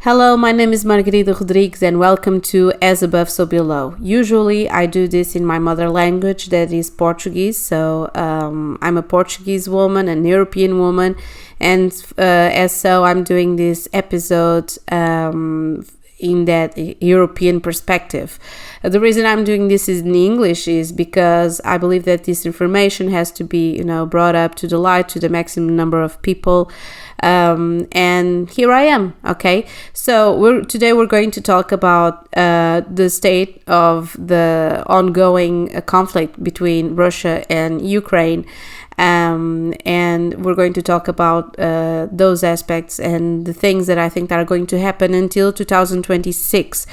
Hello, my name is Margarida Rodrigues and welcome to As Above So Below. Usually I do this in my mother language, that is Portuguese, so I'm a Portuguese woman, an European woman, and as so I'm doing this episode in that European perspective. The reason I'm doing this in English is because I believe that this information has to be, brought up to the light to the maximum number of people. And here I am. Okay, so today we're going to talk about the state of the ongoing conflict between Russia and Ukraine. And we're going to talk about those aspects and the things that I think that are going to happen until 2026.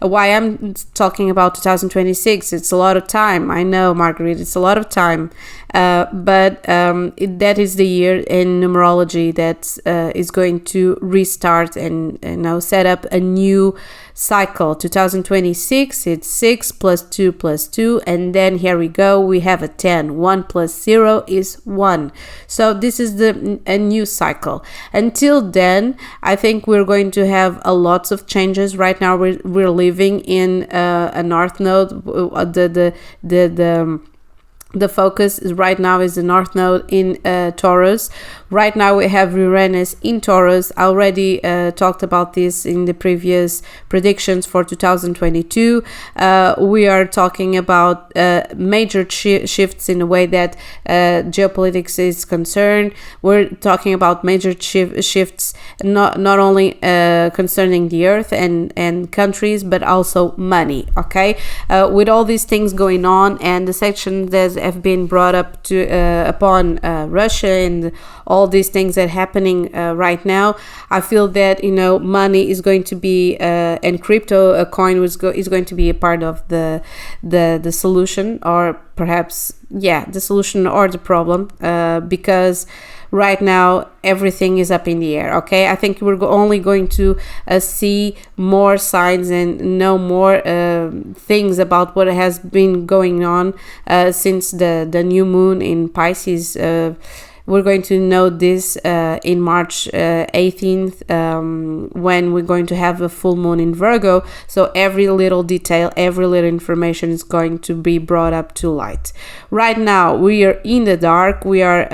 Why I'm talking about 2026, it's a lot of time. I know, Marguerite, it's a lot of time. But that is the year in numerology that is going to restart and set up a new cycle. 2026, it's 6 plus 2 plus 2, and then here we go, we have a 10. 1 plus 0 is 1. So this is a new cycle. Until then, I think we're going to have a lots of changes. Right now we're living in a north node. The focus is right now is the North Node in Taurus. Right now we have Uranus in Taurus. I already talked about this in the previous predictions for 2022. We are talking about major shifts in the way that geopolitics is concerned. We're talking about major shifts not only concerning the earth and countries, but also money. Okay, with all these things going on and the sections that have been brought up to upon Russia and all these things that are happening right now, I feel that money is going to be and crypto, a coin is going to be a part of the solution, or perhaps the solution or the problem, because right now everything is up in the air. Okay, I think we're only going to see more signs and know more things about what has been going on since the new moon in Pisces. We're going to know this in March 18th, when we're going to have a full moon in Virgo. So every little detail, every little information is going to be brought up to light. Right now, we are in the dark. We are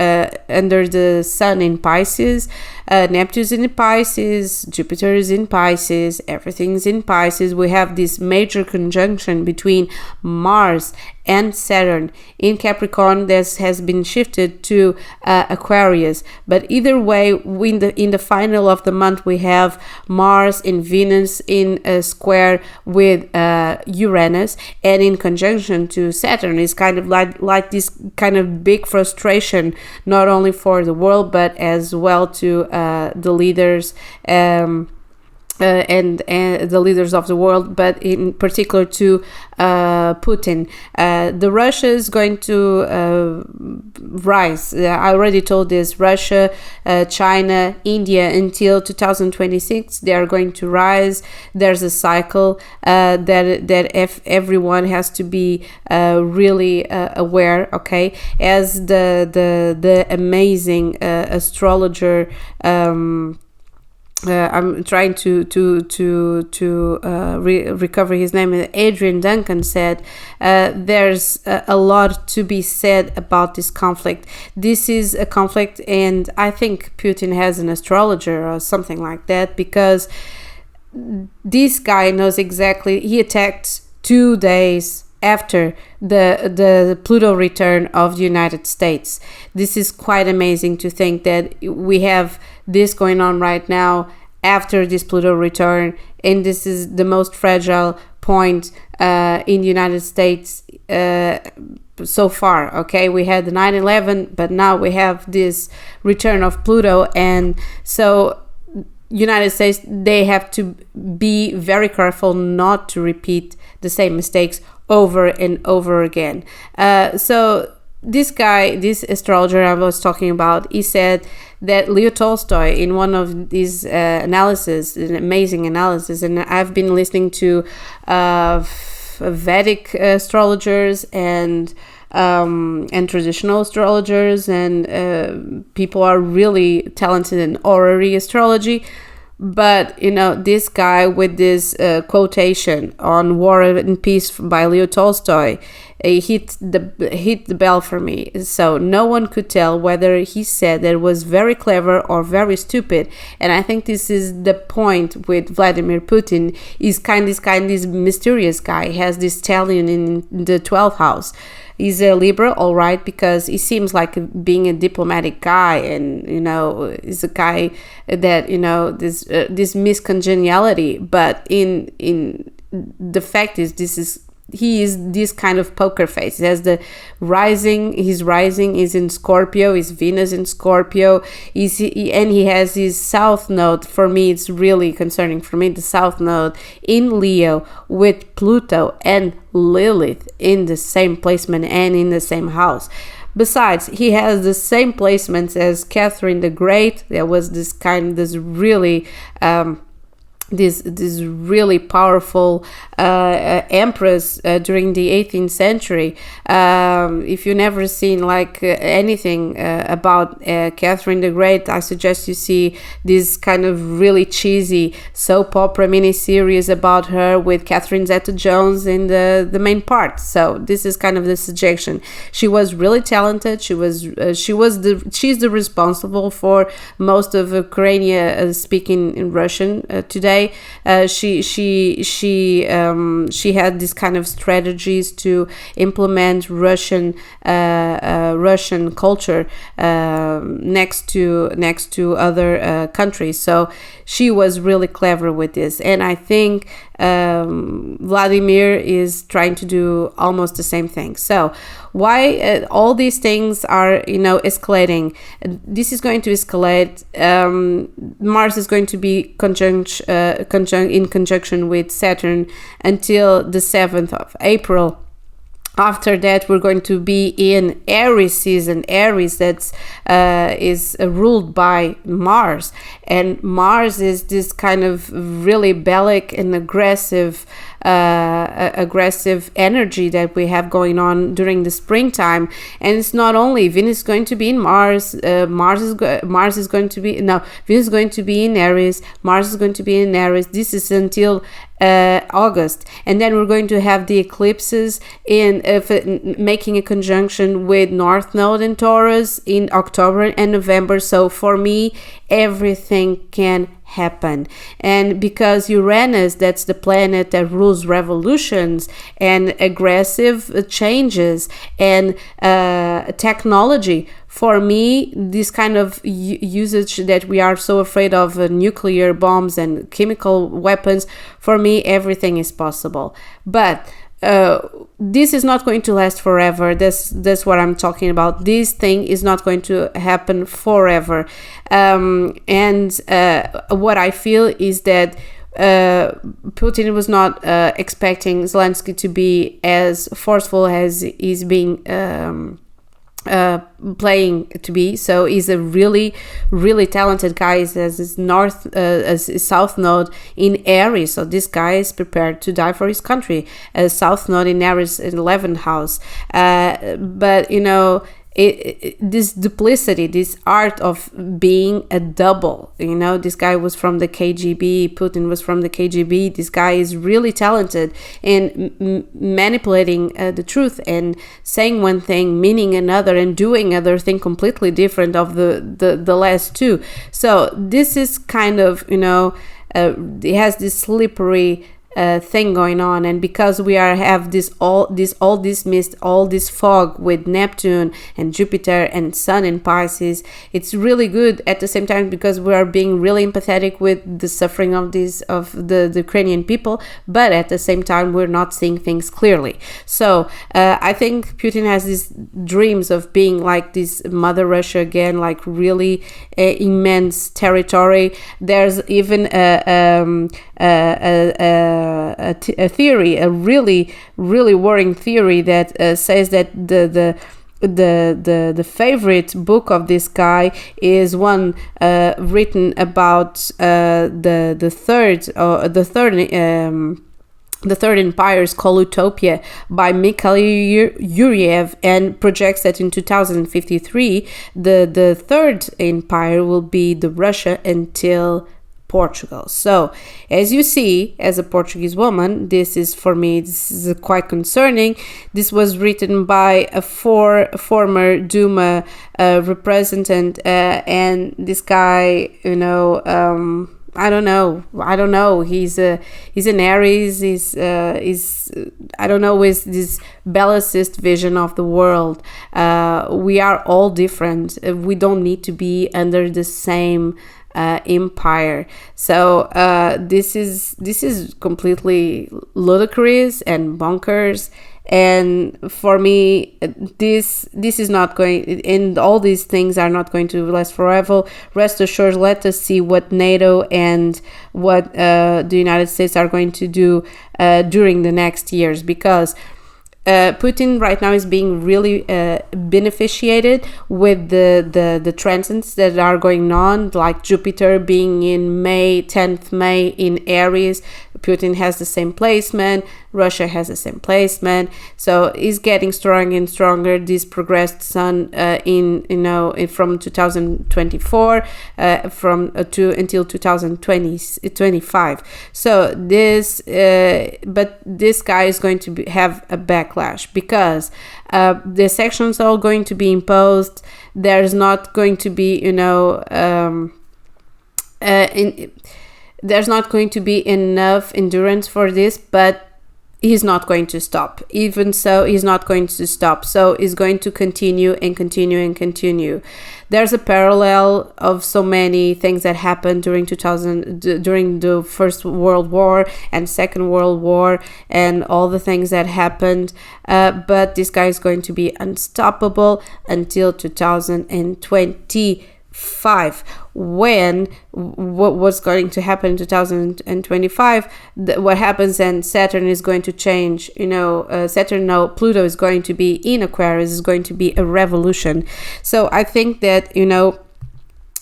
under the sun in Pisces. Neptune's in Pisces, Jupiter is in Pisces, everything's in Pisces. We have this major conjunction between Mars and Saturn in Capricorn that has been shifted to Aquarius. But either way, in the final of the month, we have Mars and Venus in a square with Uranus, and in conjunction to Saturn. Is kind of like this kind of big frustration, not only for the world but as well to the leaders and the leaders of the world, but in particular to Putin. The Russia is going to rise. I already told this. Russia, China, India, until 2026, they are going to rise. There's a cycle that if everyone has to be really aware. Okay, as the amazing astrologer. I'm trying to recover his name. Adrian Duncan said, there's a lot to be said about this conflict. This is a conflict, and I think Putin has an astrologer or something like that, because this guy knows exactly. He attacked 2 days after the Pluto return of the United States. This is quite amazing to think that we have this going on right now after this Pluto return, and this is the most fragile point in the United States so far. Okay, we had the 9/11, but now we have this return of Pluto, and so United States, they have to be very careful not to repeat the same mistakes over and over again. So this guy, this astrologer I was talking about, he said that Leo Tolstoy, in one of these analysis, an amazing analysis, and I've been listening to Vedic astrologers and traditional astrologers, and people are really talented in horary astrology. But this guy with this quotation on War and Peace by Leo Tolstoy hit the bell for me. So no one could tell whether he said that it was very clever or very stupid. And I think this is the point with Vladimir Putin. He's this mysterious guy. He has this stallion in the 12th house. He's a Libra, all right, because he seems like being a diplomatic guy, and he's a guy that this miscongeniality. But in the fact is, he is this kind of poker face. He has the rising. His rising is in Scorpio. His Venus in Scorpio. And he has his South Node. For me, it's really concerning. For me, the South Node in Leo with Pluto and Lilith in the same placement and in the same house. Besides, he has the same placements as Catherine the Great. There was this really this really powerful empress during the 18th century. If you've never seen anything about Catherine the Great, I suggest you see this kind of really cheesy soap opera miniseries about her with Catherine Zeta-Jones in the main part. So this is kind of the suggestion. She was really talented. She's the responsible for most of Ukraine speaking in Russian today. She had this kind of strategies to implement Russian culture next to other countries. So she was really clever with this, and I think Vladimir is trying to do almost the same thing. So why all these things are escalating? This is going to escalate. Mars is going to be in conjunction with Saturn until the 7th of April. After that, we're going to be in Aries season. Aries is ruled by Mars, and Mars is this kind of really bellic and aggressive energy that we have going on during the springtime. And it's not only Venus is going to be in Mars. Venus is going to be in Aries. Mars is going to be in Aries. This is until August, and then we're going to have the eclipses making a conjunction with North Node in Taurus in October and November. So for me, everything can happen. And because Uranus, that's the planet that rules revolutions and aggressive changes and technology, for me, this kind of usage that we are so afraid of, nuclear bombs and chemical weapons, for me, everything is possible. But this is not going to last forever. That's what I'm talking about. This thing is not going to happen forever. And what I feel is that Putin was not expecting Zelensky to be as forceful as he's being playing to be. So he's a really talented guy. He has his South Node in Aries, so this guy is prepared to die for his country. South Node in Aries in 11th house, but this duplicity, this art of being a double. This guy was from the KGB. Putin was from the KGB. This guy is really talented in manipulating the truth and saying one thing, meaning another, and doing other thing completely different of the last two. So this is kind of, it has this slippery thing going on. And because we have all this mist, all this fog with Neptune and Jupiter and Sun in Pisces, it's really good at the same time because we are being really empathetic with the suffering of the Ukrainian people, but at the same time we're not seeing things clearly. So I think Putin has these dreams of being like this Mother Russia again, like really immense territory. There's even a theory, a really worrying theory that says that the favorite book of this guy is one written about the third empire, is called Utopia, by Mikhail Yuriev, and projects that in 2053 the third empire will be the Russia until Portugal. So as you see, as a Portuguese woman, this is for me, this is quite concerning. This was written by a former Duma representative, and this guy, you know, I don't know. He's an Aries. He's I don't know, with this bellicist vision of the world. We are all different. We don't need to be under the same empire. So this is completely ludicrous and bonkers. And for me, this is not going, and all these things are not going to last forever. Rest assured, let us see what NATO and what the United States are going to do during the next years, because Putin right now is being really beneficiated with the transits that are going on, like Jupiter being in 10th May in Aries. Putin has the same placement, Russia has the same placement, so it's getting stronger and stronger. This progressed sun from 2024 until 2025. So this but this guy is going to have a backlash, because the sanctions are all going to be imposed. There's not going to be there's not going to be enough endurance for this, but he's not going to stop. Even so, he's not going to stop. So he's going to continue and continue and continue. There's a parallel of so many things that happened during the First World War and Second World War, and all the things that happened. But this guy is going to be unstoppable until 2025. What's going to happen in 2025? What happens then? Saturn is going to change. Pluto is going to be in Aquarius. Is going to be a revolution. So I think that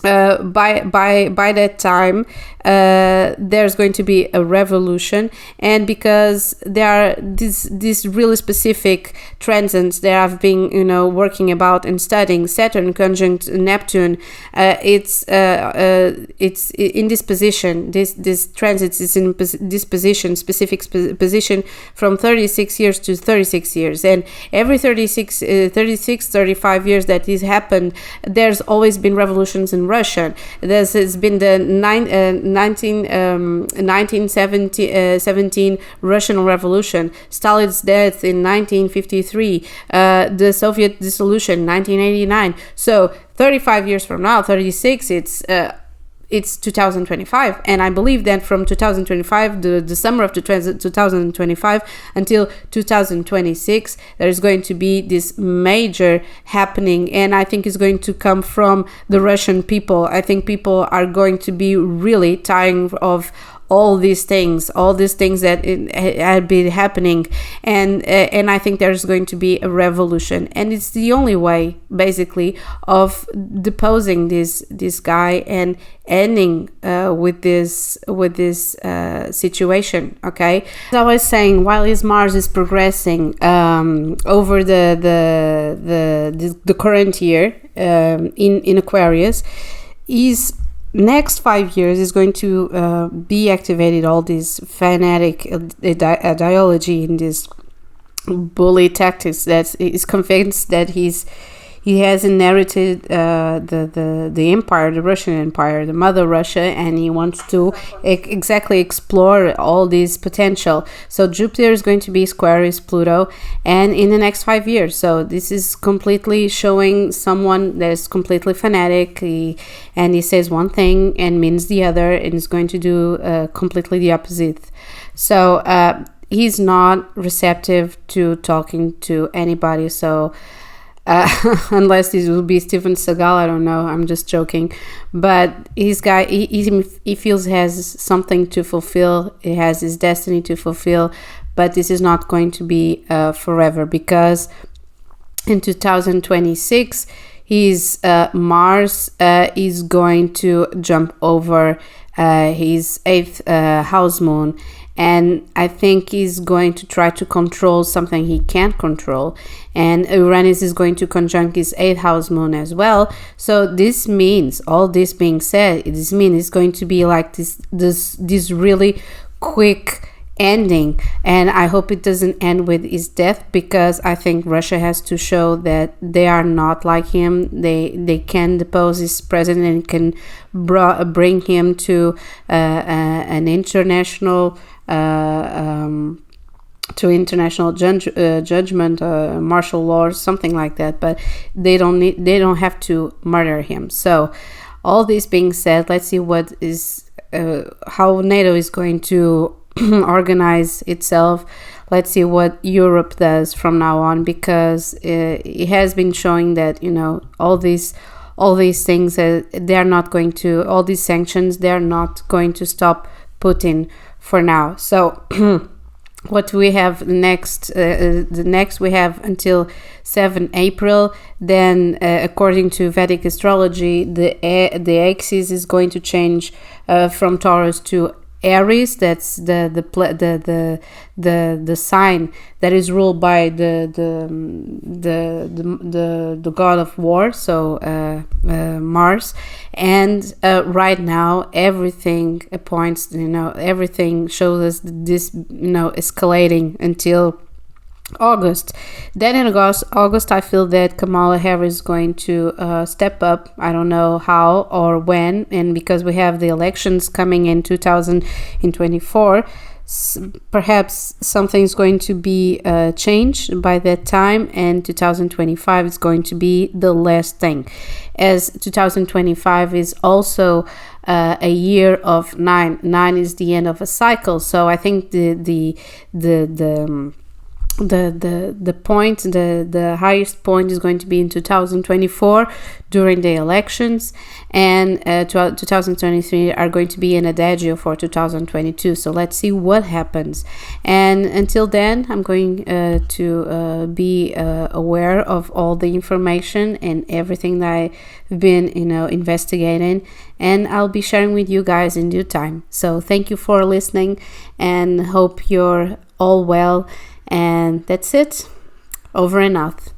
by that time there's going to be a revolution, and because there are these really specific transits that I've been working about and studying, Saturn conjunct Neptune, it's in this position, this transit is in this position, specific position, from 36 years to 36 years, and every 35 years that this happened, there's always been revolutions in Russia. There's been the 1917 Russian Revolution, Stalin's death in 1953, the Soviet dissolution 1989. So 35 years from now, 36, it's 2025, and I believe that from 2025, the summer of 2025 until 2026, there is going to be this major happening, and I think it's going to come from the Russian people. I think people are going to be really tired of all these things that had been happening, and I think there's going to be a revolution, and it's the only way, basically, of deposing this guy and ending with this situation. Okay, as I was saying, while his Mars is progressing over the current year in Aquarius, his next 5 years is going to be activated all this fanatic ideology and this bully tactics that is convinced that he has inherited the empire, the Russian Empire, the mother Russia, and he wants to exactly explore all this potential. So Jupiter is going to be square with Pluto, and in the next 5 years. So this is completely showing someone that is completely fanatic, and he says one thing and means the other, and is going to do completely the opposite. So he's not receptive to talking to anybody. So unless this will be Steven Seagal, I don't know, I'm just joking, but his guy, he feels he has something to fulfill, he has his destiny to fulfill, but this is not going to be forever, because in 2026 his Mars is going to jump over his 8th house moon, and I think he's going to try to control something he can't control. And Uranus is going to conjunct his 8th house moon as well. So this means, all this being said, this means it's going to be like this really quick ending, and I hope it doesn't end with his death, because I think Russia has to show that they are not like him. They can depose his president and can bring him to an international judgment, martial law, something like that. But they don't have to murder him. So all this being said, let's see what is how NATO is going to organize itself. Let's see what Europe does from now on, because it has been showing that, you know, all these things, they are not going to, all these sanctions, they are not going to stop Putin for now. So what we have next, the next we have until 7 April. Then according to Vedic astrology, the axis is going to change from Taurus to Aries. That's the sign that is ruled by the god of war, so Mars. And right now everything points, you know, everything shows us this, you know, escalating until August. Then in August, I feel that Kamala Harris is going to step up. I don't know how or when, and because we have the elections coming in 2024, perhaps something's going to be changed by that time, and 2025 is going to be the last thing, as 2025 is also a year of 9. 9 is the end of a cycle. So I think the point, the highest point is going to be in 2024 during the elections, and 2023 are going to be an adagio for 2022. So let's see what happens. And until then, I'm going to be aware of all the information and everything that I've been, you know, investigating, and I'll be sharing with you guys in due time. So thank you for listening, and hope you're all well. And that's it. Over and out.